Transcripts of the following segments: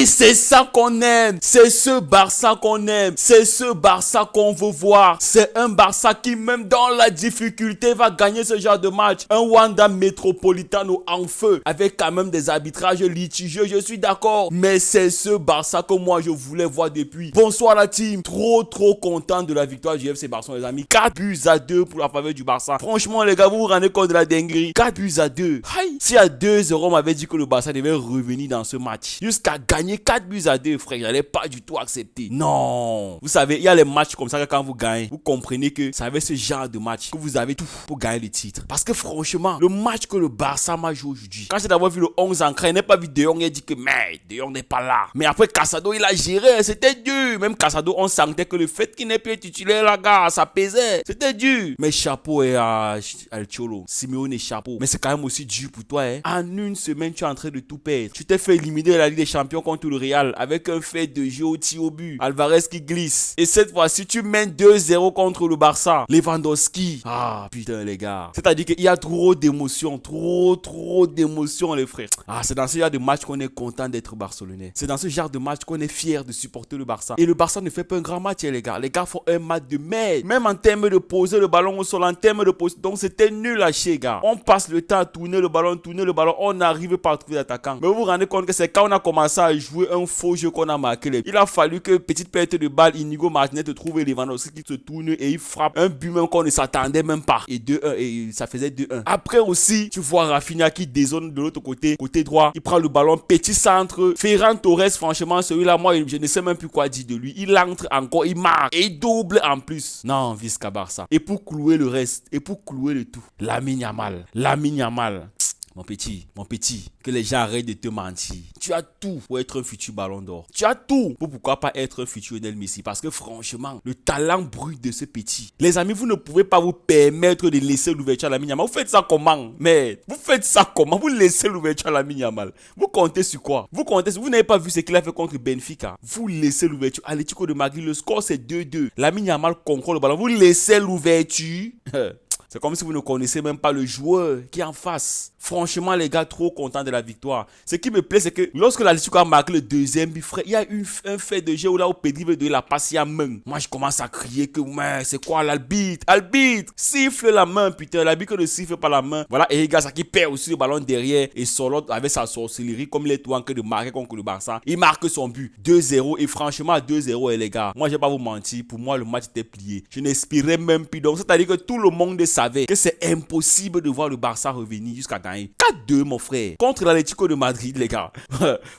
c'est ça qu'on aime. C'est ce Barça qu'on aime. C'est ce Barça qu'on veut voir. C'est un Barça qui, même dans la difficulté, va gagner ce genre de match. Un Wanda Metropolitano en feu, avec quand même des arbitrages litigieux, je suis d'accord. Mais c'est ce Barça que moi je voulais voir depuis. Bonsoir la team. Trop content de la victoire du FC Barcelone, les amis. 4-2 pour la faveur du Barça. Franchement, les gars, vous vous rendez compte de la dinguerie. 4-2. Si à 2-0, on m'avait dit que le Barça devait revenir dans ce match, jusqu'à gagner 4-2, frère, j'allais pas du tout accepter. Non. Vous savez, il y a les matchs comme ça que quand vous gagnez, vous comprenez que ça avait ce genre de match, que vous avez tout pour gagner le titre. Parce que franchement, le match que le Barça m'a joué aujourd'hui, quand j'ai d'abord vu le 11 en craint, il n'a pas vu De Jong, il a dit que mais De Jong n'est pas là. Mais après Casado, il a géré, c'était dur. Même Casado, on sentait que le fait qu'il n'ait plus titulaire, la gars, ça pesait. C'était dur. Mais chapeau à El Cholo, Simeone et chapeau. Mais c'est quand même aussi dur pour toi, hein. En une semaine, tu es en train de tout perdre. Tu t'es fait éliminer de la Ligue des Champions contre le Real avec un fait de jeu au tir au but. Alvarez qui glisse. Et cette fois-ci, tu mènes 2-0 contre le Barça. Lewandowski. Ah, putain, les gars. C'est-à-dire qu'il y a trop d'émotions. Trop d'émotions, les frères. Ah, c'est dans ce genre de match qu'on est content d'être barcelonais. C'est dans ce genre de match qu'on est fier de supporter le Barça. Et le Barça ne fait pas un grand match, les gars. Les gars font un match de merde. Même en termes de poser le ballon au sol, en termes de poser. Donc, c'était nul à chier, gars. On passe le temps à tourner le ballon. On n'arrive pas à trouver l'attaquant. Mais vous vous rendez compte que c'est quand on a commencé à jouer un faux jeu qu'on a marqué. Il a fallu que petite perte de balle, Inigo Martinez te trouve Lewandowski qui se tourne et il frappe un but même qu'on ne s'attendait même pas. Et 2-1, et ça faisait 2-1. Après aussi, tu vois Rafinha qui dézone de l'autre côté droit. Il prend le ballon, petit centre. Ferran Torres, franchement, celui-là, moi, je ne sais même plus quoi dire de lui. Il entre encore, il marque et il double en plus. Non, Visca Barça. Et pour clouer le reste, et pour clouer le tout, Lamine Yamal. Mon petit, que les gens arrêtent de te mentir. Tu as tout pour être un futur ballon d'or. Tu as tout pour pourquoi pas être un futur Lionel Messi. Parce que franchement, le talent brut de ce petit. Les amis, vous ne pouvez pas vous permettre de laisser l'ouverture à Lamine Yamal. Vous faites ça comment? Mais vous faites ça comment? Vous laissez l'ouverture à Lamine Yamal. Vous comptez sur quoi? Vous n'avez pas vu ce qu'il a fait contre Benfica. Vous laissez l'ouverture. Atlético de Madrid, le score c'est 2-2. Lamine Yamal contrôle le ballon. Vous laissez l'ouverture. C'est comme si vous ne connaissez même pas le joueur qui est en face. Franchement, les gars, trop contents de la victoire. Ce qui me plaît, c'est que lorsque l'Atlético a marqué le deuxième but, frère, il y a eu un fait de jeu où là où Pedri veut donner la passe à main. Moi, je commence à crier que, mais c'est quoi l'arbitre? Arbitre, siffle la main, putain. L'arbitre ne siffle pas la main. Voilà, et Higa qui perd aussi le ballon derrière. Et Solot, avec sa sorcellerie, comme il est tout en train de marquer contre le Barça, il marque son but. 2-0. Et franchement, 2-0, les gars, moi, je vais pas vous mentir. Pour moi, le match était plié. Je n'inspirais même plus. Donc, c'est-à-dire que tout le monde savait que c'est impossible de voir le Barça revenir jusqu'à gagner 4-2, mon frère, contre l'Atlético de Madrid, les gars.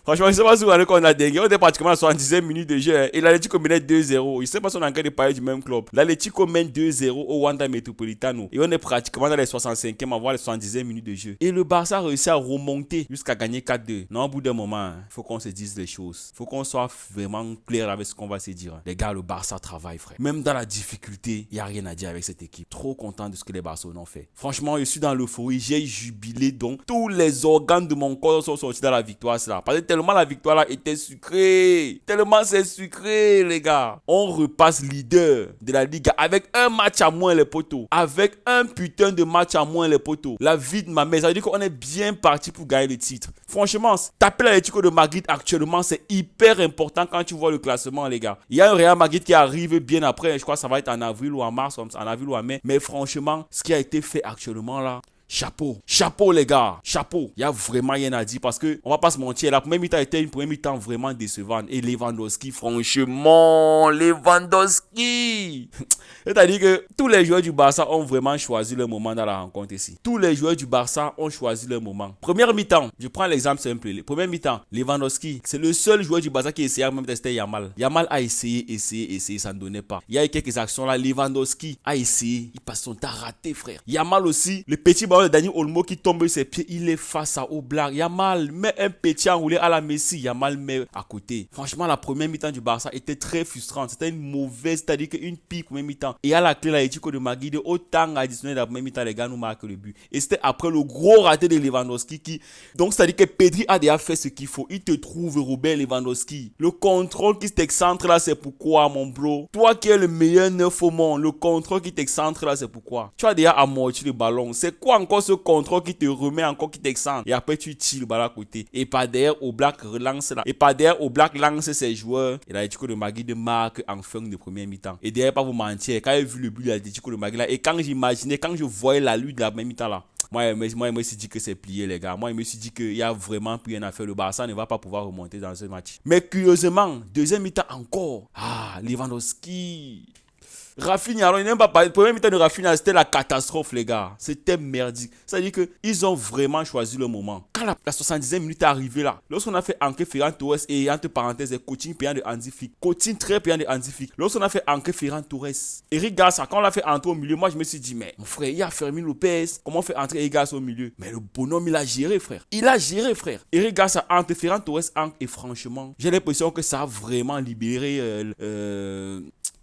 Franchement, je sais pas si vous allez a dingue. On était pratiquement à 70e minute de jeu, hein, et l'Atlético menait 2-0. Je sais pas si on est en train de parler du même club. L'Atlético mène 2-0 au Wanda Metropolitano et on est pratiquement dans les 65e, voire les 70e minutes de jeu. Et le Barça a réussi à remonter jusqu'à gagner 4-2. Non, au bout d'un moment, il faut qu'on se dise les choses. Il faut qu'on soit vraiment clair avec ce qu'on va se dire. Les gars, le Barça travaille, frère. Même dans la difficulté, il n'y a rien à dire avec cette équipe. Trop content de ce que les Barcelonais ont fait. Franchement, je suis dans l'euphorie. J'ai jubilé, donc tous les organes de mon corps sont sortis dans la victoire. Là. Parce que tellement la victoire là était sucrée. Tellement c'est sucré, les gars. On repasse leader de la Liga avec un match à moins, les potos. Avec un putain de match à moins, les potos. La vie de ma mère. Ça veut dire qu'on est bien parti pour gagner le titre. Franchement, taper l'Atlético de Madrid actuellement, c'est hyper important quand tu vois le classement, les gars. Il y a un Real Madrid qui arrive bien après. Je crois que ça va être en avril ou en mars, en avril ou en mai. Mais franchement, ce qui a été fait actuellement là, chapeau les gars, chapeau. Il y a vraiment rien à dire parce que on va pas se mentir, la première mi-temps était une première mi-temps vraiment décevante. Et Lewandowski, franchement, Lewandowski. C'est-à-dire que tous les joueurs du Barça ont vraiment choisi le moment dans la rencontre ici. Tous les joueurs du Barça ont choisi le moment. Première mi-temps, je prends l'exemple simple. Première mi-temps, Lewandowski, c'est le seul joueur du Barça qui essayait même de tester Yamal. Yamal a essayé, ça ne donnait pas. Il y a eu quelques actions là, Lewandowski a essayé, il passe son temps raté, frère. Yamal aussi, le petit ballon de Dani Olmo qui tombe ses pieds, il est face à Oblak. Yamal met un petit enroulé à la Messi, Yamal met à côté. Franchement, la première mi-temps du Barça était très frustrante. C'était une mauvaise, c'est-à-dire qu'une pire première mi-temps. Et à la clé, l'Atlético de Madrid, autant additionnel de la première mi-temps, les gars nous marquent le but. Et c'était après le gros raté de Lewandowski qui... Donc, c'est-à-dire que Pedri a déjà fait ce qu'il faut. Il te trouve, Robert Lewandowski. Le contrôle qui t'excentre là, c'est pourquoi, mon bro? Toi qui es le meilleur neuf au monde, le contrôle qui t'excentre là, c'est pourquoi? Tu as déjà amorti le ballon. C'est quoi encore encore ce contrôle qui te remet encore, qui t'excente. Et après, tu tires le ballon à côté. Et par derrière, Oblak relance là. Et par derrière, Oblak lance ses joueurs. Et l'Atlético de Madrid marque en fin de première mi-temps. Et derrière, pas vous mentir, quand j'ai vu le but de l'Atlético de Madrid là, et quand j'imaginais, quand je voyais la lutte de la même mi-temps là, moi, je me suis dit que c'est plié, les gars. Moi, je me suis dit qu'il y a vraiment plus rien à faire. Le Barça ne va pas pouvoir remonter dans ce match. Mais curieusement, deuxième mi-temps encore. Lewandowski. Rafinha, alors il n'aime pas parler. Le premier mi-temps de Rafinha, c'était la catastrophe, les gars. C'était merdique. C'est-à-dire qu'ils ont vraiment choisi le moment. Quand la 70e minute est arrivée là, lorsqu'on a fait Anke Ferran Torres et entre parenthèses, coaching payant de Hansi Flick. Coaching très payant de Hansi Flick. Lorsqu'on a fait Anke Ferran Torres, Eric Garcia, quand on l'a fait entrer au milieu, moi je me suis dit, mais mon frère, il y a Fermin Lopez. Comment on fait entrer Eric Garcia au milieu? Mais le bonhomme, il a géré, frère. Il a géré, frère. Eric Garcia entre Ferran Torres, et franchement, j'ai l'impression que ça a vraiment libéré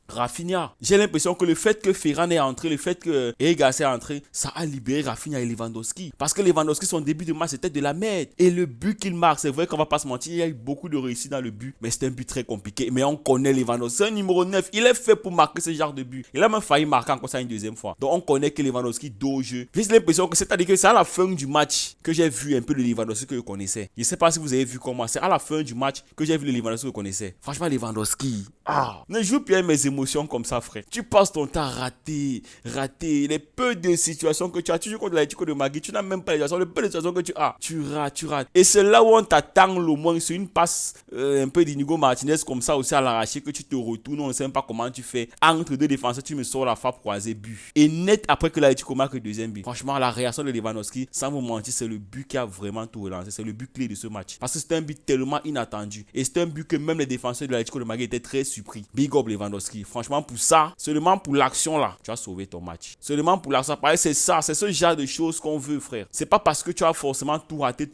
Rafinha. J'ai l'impression que le fait que Ferran est entré, le fait que Eric Garcia est entré, ça a libéré Rafinha et Lewandowski. Parce que Lewandowski, son début de match, c'était de la merde. Et le but qu'il marque, c'est vrai qu'on va pas se mentir, il y a eu beaucoup de réussite dans le but, mais c'est un but très compliqué. Mais on connaît Lewandowski, c'est un numéro 9, il est fait pour marquer ce genre de but. Il a même failli marquer encore ça une deuxième fois. Donc on connaît que Lewandowski dos au jeu. J'ai l'impression que c'est-à-dire que c'est à la fin du match que j'ai vu un peu le Lewandowski que je connaissais. Je sais pas si vous avez vu comment, c'est à la fin du match que j'ai vu le Lewandowski que je connaissais. Franchement, Lewandowski, ne joue plus avec mes émotions comme ça, frère. Tu passes ton temps à rater. Les peu de situations que tu as, tu joues contre l'Atlético de Madrid, tu n'as même pas les situations, le peu de situations que tu as, tu rates. Et c'est là où on t'attend le moins, sur une passe un peu d'Inigo Martinez comme ça aussi à l'arraché, que tu te retournes, on ne sait même pas comment tu fais. Entre deux défenseurs, tu me sors la frappe croisée, but. Et net après que l'Atlético marque le deuxième but. Franchement, la réaction de Lewandowski, sans vous mentir, c'est le but qui a vraiment tout relancé. C'est le but clé de ce match. Parce que c'est un but tellement inattendu. Et c'est un but que même les défenseurs de l'Atlético de Madrid étaient très surpris. Big up Lewandowski. Franchement, pour ça, seulement pour l'action là, tu as sauvé ton match. Seulement pour l'action, pareil, c'est ça, c'est ce genre de choses qu'on veut, frère. C'est pas parce que tu as forcément tout raté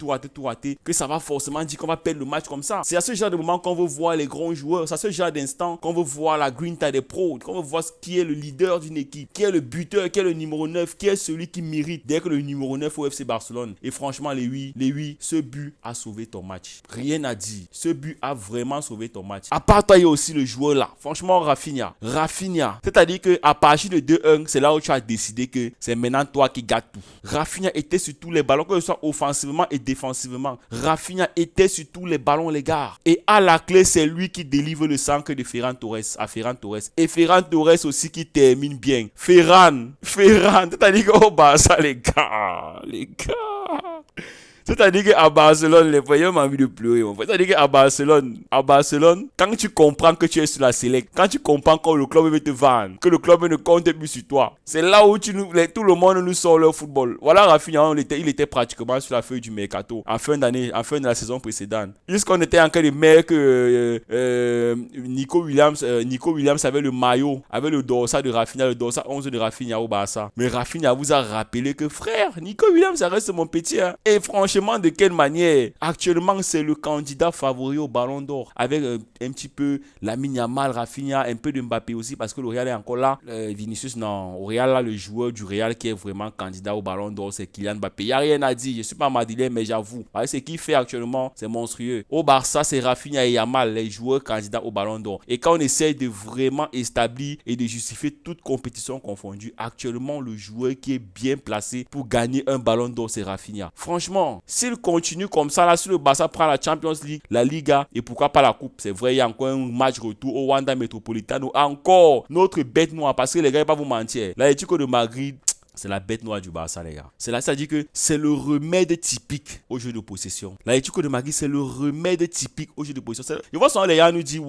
que ça va forcément dire qu'on va perdre le match comme ça. C'est à ce genre de moment qu'on veut voir les grands joueurs. C'est à ce genre d'instant qu'on veut voir la grinta des pros, qu'on veut voir qui est le leader d'une équipe, qui est le buteur, qui est le numéro 9, qui est celui qui mérite d'être le numéro 9 au FC Barcelone. Et franchement, les 8, ce but a sauvé ton match. Rien à dire. Ce but a vraiment sauvé ton match. À part toi, il y a aussi le joueur là. Franchement, Rafinha. C'est-à-dire qu'à partir de 2-1, c'est là où tu as décidé que c'est maintenant toi qui gâtes tout. Rafinha était sur tous les ballons, que ce soit offensivement et défensivement. Rafinha était sur tous les ballons, les gars. Et à la clé, c'est lui qui délivre le centre de Ferran Torres à Ferran Torres. Et Ferran Torres aussi qui termine bien. Ferran. C'est-à-dire qu'au Barça, les gars. C'est-à-dire qu'à Barcelone, les voyants ont envie de pleurer. C'est-à-dire qu'à Barcelone, quand tu comprends que tu es sur la select, quand tu comprends que le club veut te vendre, que le club ne compte plus sur toi, c'est là où tout le monde nous sort leur football. Voilà, Rafinha, il était pratiquement sur la feuille du mercato en fin de la saison précédente. Jusqu'on était en train de mettre que Nico Williams avait le maillot, avait le dorsal de Rafinha, le dorsal 11 de Rafinha au Barça. Mais Rafinha vous a rappelé que frère, Nico Williams, ça reste mon petit. Hein. Et franchement, de quelle manière? Actuellement, c'est le candidat favori au Ballon d'Or. Avec un petit peu Lamine Yamal, Rafinha, un peu de Mbappé aussi, parce que le Real est encore là. Vinicius, non. Au Real, là, le joueur du Real qui est vraiment candidat au Ballon d'Or, c'est Kylian Mbappé. Il n'y a rien à dire. Je ne suis pas madrilène, mais j'avoue. Ce qu'il fait actuellement, c'est monstrueux. Au Barça, c'est Rafinha et Yamal, les joueurs candidats au Ballon d'Or. Et quand on essaie de vraiment établir et de justifier toute compétition confondue, actuellement, le joueur qui est bien placé pour gagner un Ballon d'Or, c'est Rafinha. Franchement, s'il continue comme ça, là, si le Barça prend la Champions League, la Liga et pourquoi pas la Coupe, c'est vrai, il y a encore un match retour au Wanda Metropolitano. Encore notre bête noire, parce que les gars, ils ne vont pas vous mentir. L'Atlético de Madrid, c'est la bête noire du Barça, les gars. C'est là, ça dit que c'est le remède typique au jeu de possession. L'Atlético de Madrid, c'est le remède typique au jeu de possession. Je vois souvent les gars nous disent,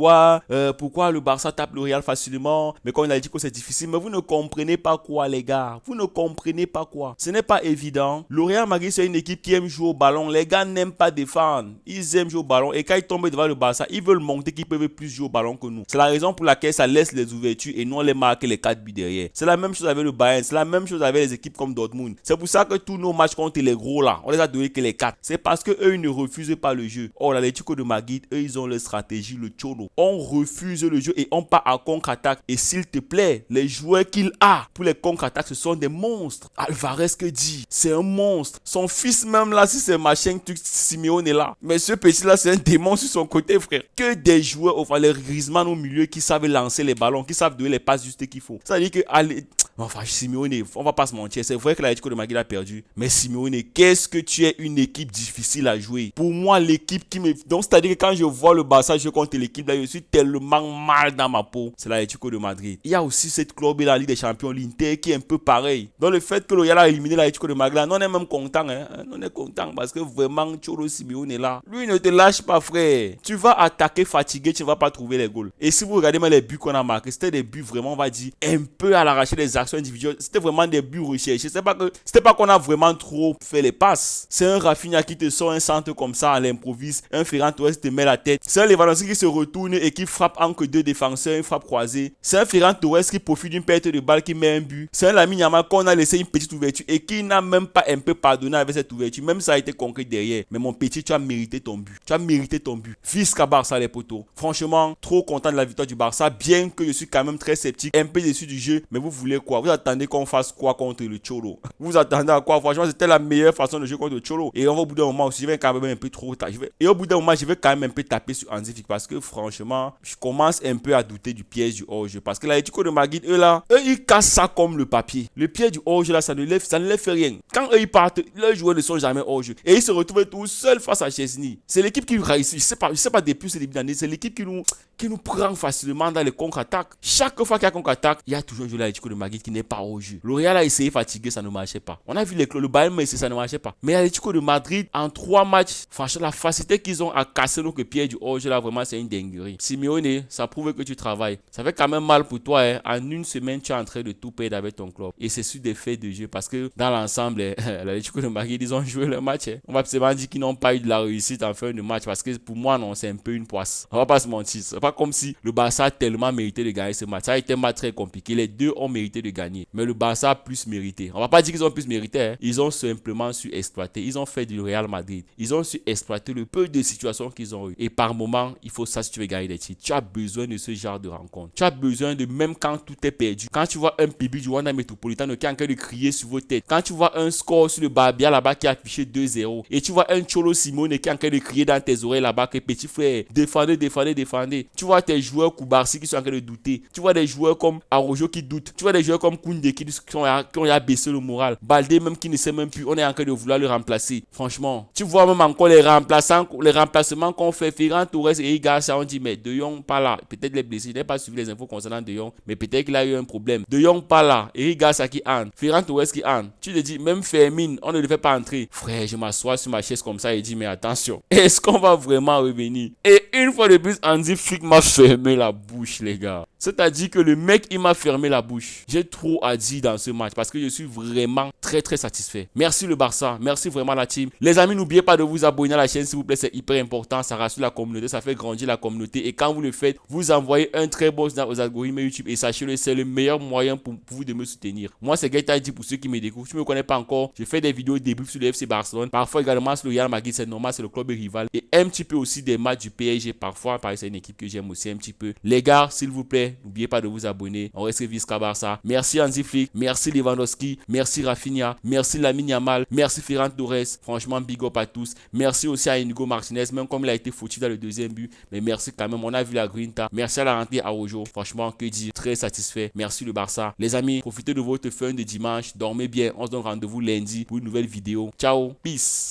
pourquoi le Barça tape le Real facilement, mais quand l'Atlético c'est difficile. Mais vous ne comprenez pas quoi, les gars. Vous ne comprenez pas quoi. Ce n'est pas évident. Le Real Madrid, c'est une équipe qui aime jouer au ballon. Les gars n'aiment pas défendre. Ils aiment jouer au ballon. Et quand ils tombent devant le Barça, ils veulent montrer qu'ils peuvent plus jouer au ballon que nous. C'est la raison pour laquelle ça laisse les ouvertures et nous on les marque les 4 buts derrière. C'est la même chose avec le Bayern. C'est la même chose avec les équipes comme Dortmund. C'est pour ça que tous nos matchs contre les gros là, on les a donné que les 4. C'est parce que eux ils ne refusent pas le jeu. Or l'Atlético de Madrid, eux ils ont leur stratégie, le cholo. On refuse le jeu et on part en contre-attaque. Et s'il te plaît, les joueurs qu'il a pour les contre-attaques, ce sont des monstres. Alvarez que dit, c'est un monstre. Son fils même là, si c'est machin, Simeone est là. Mais ce petit là, c'est un démon sur son côté, frère. Que des joueurs, enfin les Griezmann au milieu qui savent lancer les ballons, qui savent donner les passes justes qu'il faut. Ça veut dire que Simeone, on va pas se mentir, c'est vrai que l'Atlético de Madrid a perdu, mais Simeone, qu'est-ce que tu es une équipe difficile à jouer. Pour moi, l'équipe qui me... Donc, c'est-à-dire que quand je vois le Barça jouer contre l'équipe là, je suis tellement mal dans ma peau. C'est l'Atlético de Madrid. Il y a aussi cette club et la Ligue des Champions, l'Inter, qui est un peu pareil. Donc, le fait que le Real a éliminé l'Atlético de Madrid, là, on est même content, hein. On est content parce que vraiment, Cholo Simeone est là. Lui, ne te lâche pas, frère. Tu vas attaquer fatigué, tu ne vas pas trouver les goals. Et si vous regardez même les buts qu'on a marqués, c'était des buts vraiment, on va dire, un peu à l'arraché des actions individuelles. C'était vraiment des buts recherchés. C'était pas qu'on a vraiment trop fait les passes. C'est un Rafinha qui te sort un centre comme ça à l'improviste. Un Ferran Torres te met la tête. C'est un Lewandowski qui se retourne et qui frappe entre deux défenseurs, une frappe croisée. C'est un Ferran Torres qui profite d'une perte de balle qui met un but. C'est un Lamine Yamal qu'on a laissé une petite ouverture et qui n'a même pas un peu pardonné avec cette ouverture. Même ça a été concret derrière. Mais mon petit, tu as mérité ton but. Tu as mérité ton but. Visca Barça les poteaux. Franchement, trop content de la victoire du Barça. Bien que je suis quand même très sceptique, un peu déçu du jeu. Mais vous voulez quoi? Vous attendez qu'on fasse quoi contre le Cholo? Vous attendez à quoi? Franchement, c'était la meilleure façon de jouer contre le Cholo. Et au bout d'un moment aussi, je vais quand même un peu trop et au bout d'un moment, je vais quand même un peu taper sur Hansi Flick parce que franchement, je commence un peu à douter du piège du hors-jeu. Parce que l'Atlético de Madrid, eux, ils cassent ça comme le papier. Le piège du hors-jeu là, ça ne leur fait rien. Quand eux ils partent, leurs joueurs ne sont jamais hors-jeu. Et ils se retrouvent tout seuls face à Chesney. C'est l'équipe qui réussit. Je sais pas depuis ce début d'année, c'est l'équipe qui nous prend facilement dans les contre-attaques. Chaque fois qu'il y a contre-attaque, il y a toujours un joueur de l'Atlético de Madrid qui n'est pas hors-jeu. Le Real a essayé fatigué, ça ne marchait pas. On a vu le Bayern, mais ça ne marchait pas. Mais l'Atlético de Madrid, en 3 matchs, franchement, la facilité qu'ils ont à casser nos pieds du hors-jeu là, vraiment, c'est une dinguerie. Simeone, ça prouve que tu travailles. Ça fait quand même mal pour toi, hein. En une semaine, tu es en train de tout perdre avec ton club. Et c'est sur des faits de jeu parce que dans l'ensemble, l'Atlético de Madrid, ils ont joué le match. Hein. On va absolument dire qu'ils n'ont pas eu de la réussite en fin de match parce que pour moi, non, c'est un peu une poisse. On va pas se mentir. C'est pas comme si le Barça a tellement mérité de gagner ce match. Ça a été un match très compliqué. Les deux ont mérité de gagner. Mais le Barça a plus mérité. On va pas dire qu'ils ont plus mérité. Hein. Ils ont simplement su exploiter. Ils ont fait du Real Madrid. Ils ont su exploiter le peu de situations qu'ils ont eu. Et par moment, il faut ça si tu veux gagner des titres. Tu as besoin de ce genre de rencontre. Tu as besoin de, même quand tout est perdu, quand tu vois un Pibi du Wanda Metropolitano qui est en train de crier sur vos têtes, quand tu vois un score sur le Barbia là-bas qui est affiché 2-0, et tu vois un Cholo Simeone qui est en train de crier dans tes oreilles là-bas que petit frère, défendez. Tu vois tes joueurs Koubarsi qui sont en train de douter. Tu vois des joueurs comme Arojo qui doutent. Tu vois des joueurs comme Koundé qui ont abaissé le moral. Baldé même qui ne sait même plus. On est en train de vouloir le remplacer. Franchement, tu vois même encore les remplacements qu'on fait. Ferran Torres et Garcia, on dit mais De Jong pas là. Peut-être les blessés. Je n'ai pas suivi les infos concernant De Jong, mais peut-être qu'il a eu un problème. De Jong pas là. Eric Garcia qui entre. Ferran Torres qui entre. Tu te dis même Fermin, on ne le fait pas entrer. Frère, je m'assois sur ma chaise comme ça et dis mais attention, est-ce qu'on va vraiment revenir? Et une fois de plus, Hansi Flick m'a fermé la bouche, les gars. C'est-à-dire que le mec, il m'a fermé la bouche. J'ai trop à dire dans ce match parce que je suis vraiment très satisfait. Merci le Barça, merci vraiment la team. Les amis, n'oubliez pas de vous abonner à la chaîne s'il vous plaît, c'est hyper important. Ça rassure la communauté, ça fait grandir la communauté. Et quand vous le faites, vous envoyez un très bon signal aux algorithmes YouTube. Et sachez-le, c'est le meilleur moyen pour vous de me soutenir. Moi, c'est Gaëtan dit pour ceux qui me découvrent. Tu ne me connais pas encore, je fais des vidéos débriefs sur le FC Barcelone. Parfois également sur le Real Madrid, c'est normal, c'est le club rival. Et un petit peu aussi des matchs du PSG. Parfois, pareil, c'est une équipe que j'aime aussi un petit peu. Les gars, s'il vous plaît, n'oubliez pas de vous abonner. On reste Visca Barça. Merci Hansi Flick, merci Lewandowski, merci Rafinha, merci Lamine Yamal, merci Ferran Torres. Franchement, big up à tous. Merci aussi à Inigo Martinez, même comme il a été foutu dans le deuxième but. Mais merci quand même, on a vu la grinta. Merci à la rentrée à Ojo. Franchement, que dire, très satisfait. Merci le Barça. Les amis, profitez de votre fin de dimanche. Dormez bien. On se donne rendez-vous lundi pour une nouvelle vidéo. Ciao, peace.